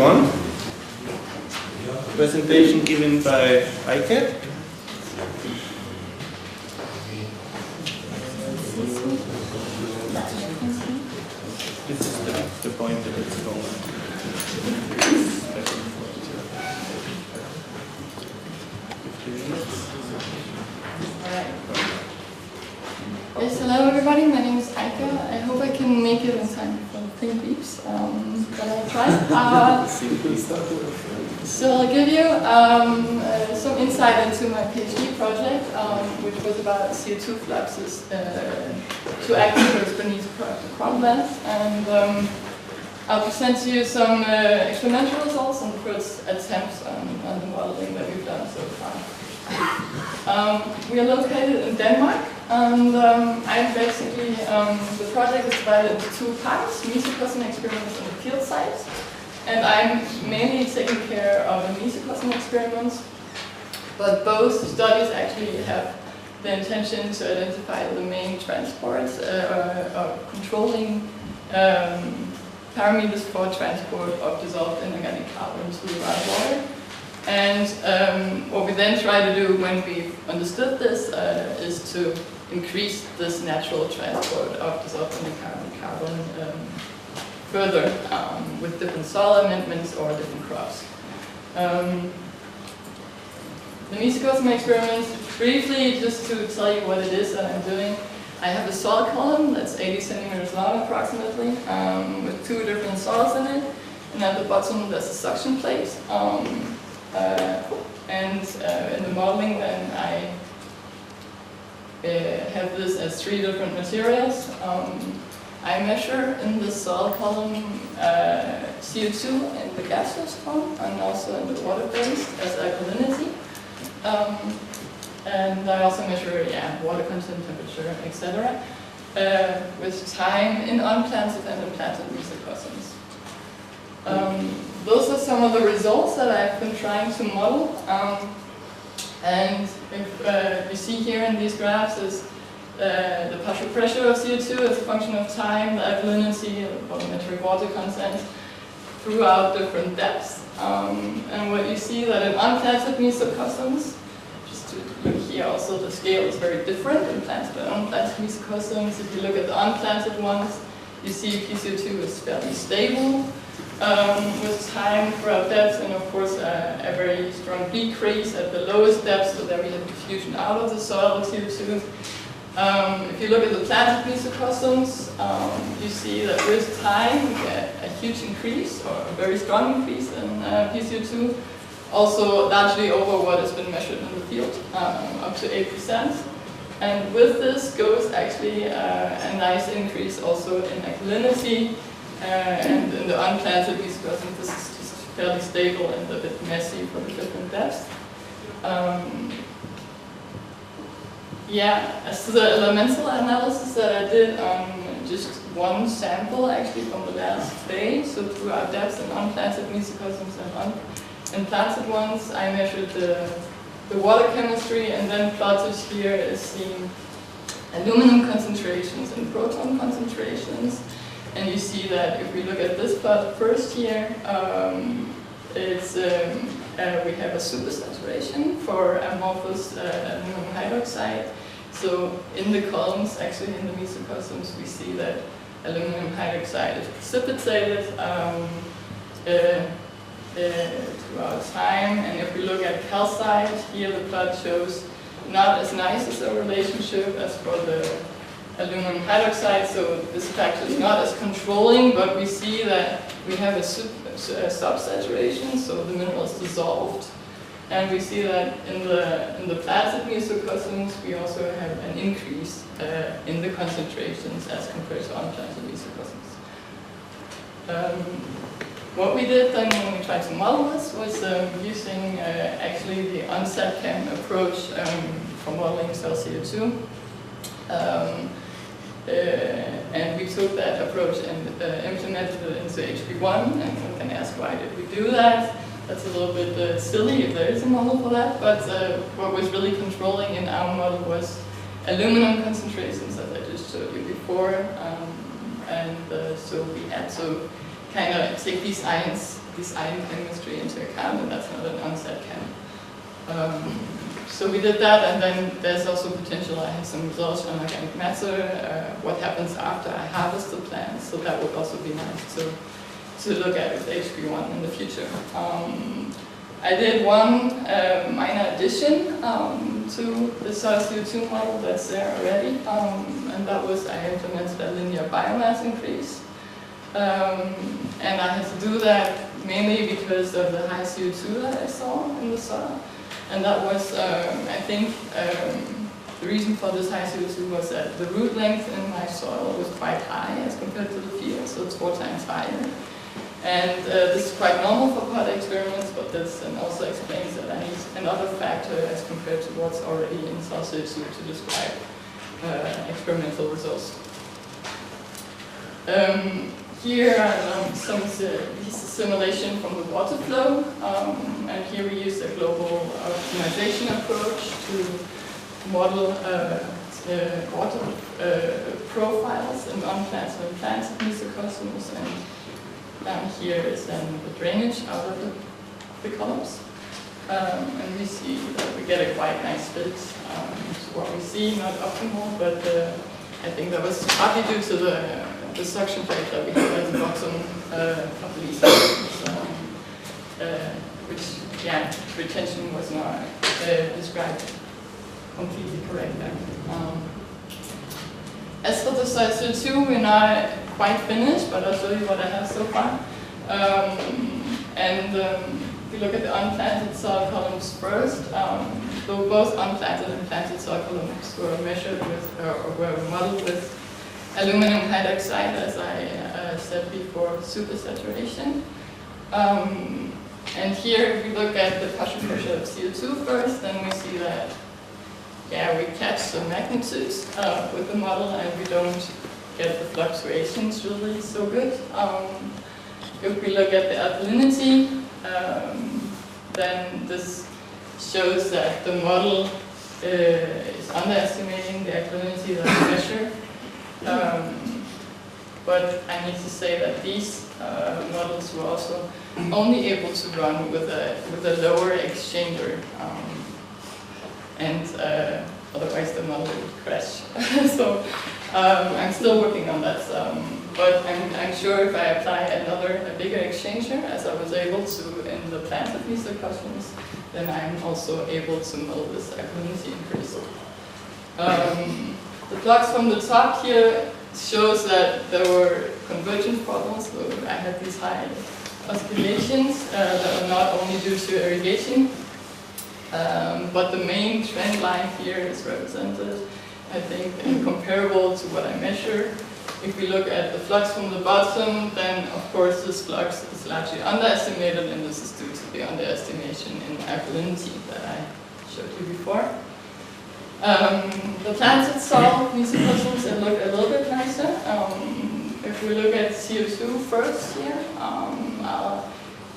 everyone. Presentation given by Heike. This is the point that it's going. Yes, hello everybody, my name is Heike. I hope I can make it in time before the thing beeps, but I'll try. So I'll give you some insight into my PhD project, which was about CO2 fluxes to aquifers beneath cropland, and I'll present to you some experimental results and first attempts on the modeling that we've done so far. We are located in Denmark, and I'm basically, the project is divided into two parts, mesocosm experiments and the field sites. And I'm mainly taking care of the mesocosm experiments, but both studies actually have the intention to identify the main transports or controlling parameters for transport of dissolved inorganic carbon to the right water. And what we then try to do when we've understood this is to increase this natural transport of dissolved inorganic carbon further with different soil amendments or different crops. The mesocosm experiment, briefly, just to tell you what it is that I'm doing, I have a soil column that's 80 centimeters long approximately, with two different soils in it, and at the bottom there's a suction plate. In the modeling then I have this as three different materials. I measure in the soil column CO2 in the gaseous form and also in the water-based as alkalinity. And I also measure water content, temperature, etc. With time in unplanted and implanted mesocosms. Those are some of the results that I've been trying to model. And if you see here in these graphs is the partial pressure of CO2 as a function of time, the alkalinity, the volumetric water content throughout different depths. And what you see that in unplanted mesocosms, just to look here also, the scale is very different in planted and unplanted mesocosms. If you look at the unplanted ones, you see PCO2 is fairly stable with time throughout depths, and of course a very strong decrease at the lowest depths, so there we have diffusion out of the soil of CO2. If you look at the planted mesocosms, you see that with time we get a huge increase, or a very strong increase in PCO2, also largely over what has been measured in the field, up to 8%. And with this goes actually a nice increase also in alkalinity, and in the unplanted mesocosms this is just fairly stable and a bit messy for the different depths. As to the elemental analysis that I did on just one sample actually from the last day, so throughout depths in unplanted mesocosms and planted ones, I measured the water chemistry and then plotted here is the aluminum concentrations and proton concentrations. And you see that if we look at this plot first here, we have a supersaturation for amorphous aluminum hydroxide. So in the columns, actually in the mesocosms, we see that aluminum hydroxide is precipitated throughout time. And if we look at calcite, here the plot shows not as nice as a relationship as for the aluminum hydroxide, so this factor is not as controlling, but we see that we have a subsaturation, so the mineral is dissolved. And we see that in the planted mesocosms, we also have an increase in the concentrations as compared to unplanted mesocosms. What we did then when we tried to model this was using actually the UNSAT-CHEM approach for modeling cell CO2. And we took that approach and implemented it into HP1, and one can ask why did we do that? That's a little bit silly if there is a model for that, but what was really controlling in our model was aluminum concentrations, as I just showed you before, so we had to kind of take these ions design chemistry into account, and that's not an onset chem. So we did that, and then there's also potential. I have some results on organic matter, what happens after I harvest the plants, so that would also be nice to look at with HQ1 in the future. I did one minor addition to the soil CO2 model that's there already, and that was I implemented a linear biomass increase. And I had to do that mainly because of the high CO2 that I saw in the soil. And that was, I think, the reason for this high CO2 was that the root length in my soil was quite high as compared to the field, so it's 4 times higher. And this is quite normal for pot experiments, but this also explains that I need another factor as compared to what's already in soil CO2 to describe experimental results. Here are some simulation from the water flow, and here we use a global optimization approach to model water profiles in unplanted and planted mesocosms, and down here is then the drainage out of the columns. And we see that we get a quite nice fit to what we see, not optimal, but I think that was partly due to the suction plate that we had at the bottom of the leaf, which, yeah, retention was not described completely correct there. As for the soil CO2, we're not quite finished, but I'll show you what I have so far. If we look at the unplanted soil columns first, so both unplanted and planted soil columns were measured with, or were modeled with aluminum hydroxide, as I said before, supersaturation. And here, if we look at the partial pressure of CO2 first, then we see that, yeah, we catch some magnitudes with the model, and we don't get the fluctuations really so good. If we look at the alkalinity, then this shows that the model is underestimating the alkalinity that we measure. But I need to say that these models were also only able to run with a lower exchanger, and otherwise the model would crash. So I'm still working on that, but I'm sure if I apply a bigger exchanger, as I was able to in the planted mesocosms, then I'm also able to model this alkalinity increase. The plots from the top here shows that there were convergence problems, so I had these high oscillations that were not only due to irrigation, but the main trend line here is represented, I think, and comparable to what I measure. If we look at the flux from the bottom, then of course this flux is largely underestimated, and this is due to the underestimation in alkalinity that I showed you before. The planted soil mesocosms look a little bit nicer. If we look at CO2 first here,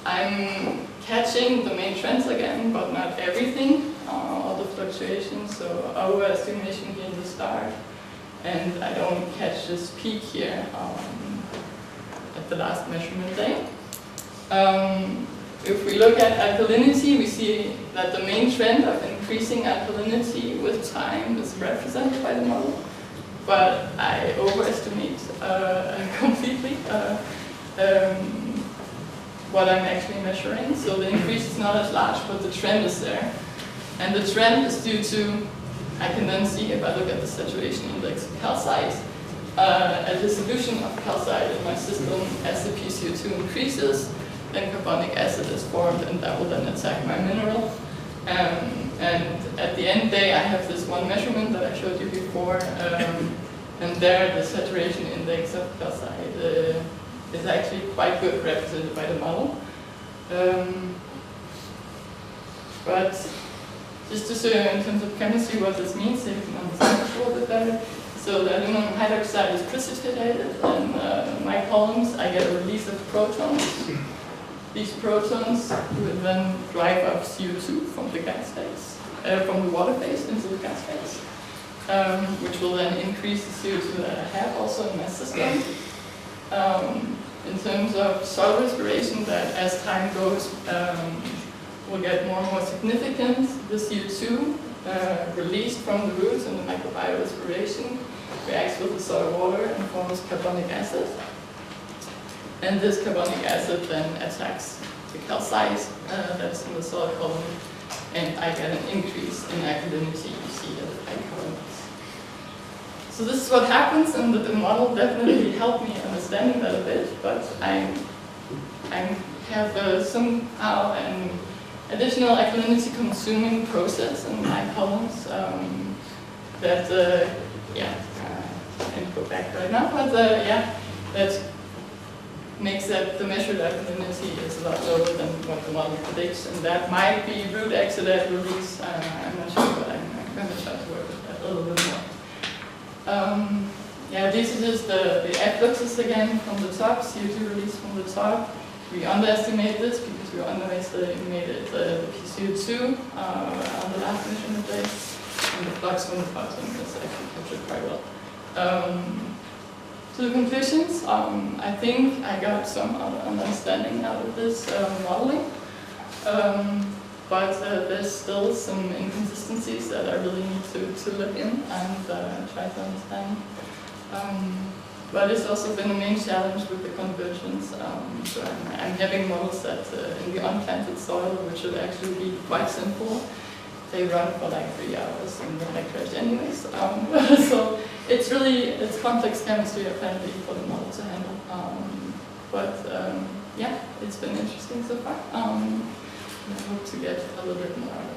I'm catching the main trends again, but not everything, all the fluctuations, so overestimation here in the start, and I don't catch this peak here at the last measurement day. If we look at alkalinity, we see that the main trend of increasing alkalinity with time is represented by the model, but I overestimate completely what I'm actually measuring. So the increase is not as large, but the trend is there. And the trend is due to, I can then see if I look at the saturation index of calcite, a dissolution of calcite in my system as the PCO2 increases, then carbonic acid is formed, and that will then attack my mineral. And at the end day, I have this one measurement that I showed you before, and there the saturation index of calcite is actually quite good represented by the model. But just to show you in terms of chemistry what this means, so you can understand it a little bit better. So the aluminum hydroxide is precipitated, and my columns, I get a release of protons. These protons will then drive up CO2 from the gas phase, from the water phase into the gas phase, which will then increase the CO2 that I have also in my system. in terms of soil respiration, that as time goes, will get more and more significant. The CO2 released from the roots and the microbial respiration reacts with the soil water and forms carbonic acid. And this carbonic acid then attacks the calcite that's in the soil column, and I get an increase in alkalinity you see at the high columns. So this is what happens, and the model definitely helped me understanding that a bit, but I have somehow an additional alkalinity consuming process in my columns that, I can't go back right now, but that makes that the measured alkalinity is a lot lower than what the model predicts, and that might be root exudate release. I'm not sure, but I'm going to try to work with that a little bit more. This is just the fluxes again from the top, CO2 release from the top. We underestimated this because we underestimated the CO2 on the last measurement day, and the flux from the bottom is actually captured quite well. To the conclusions, I think I got some understanding out of this modeling, but there's still some inconsistencies that I really need to look in and try to understand. But it's also been a main challenge with the conversions. So I'm having models that in the unplanted soil, which should actually be quite simple. They run for like 3 hours and then they crash anyways. So it's complex chemistry apparently for the model to handle. It's been interesting so far. I hope to get a little bit more out of it.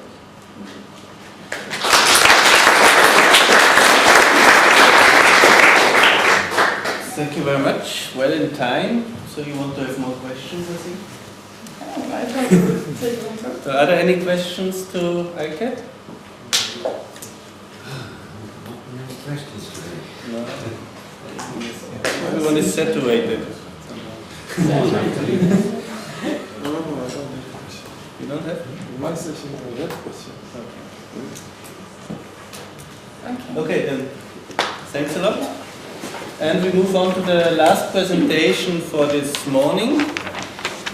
Thank you very much. Well in time. So you want to have more questions, I think? I try to take one first. So are there any questions to ICAT? No questions today. No. Everyone is saturated. You don't have? Okay, then. Thanks a lot. And we move on to the last presentation for this morning.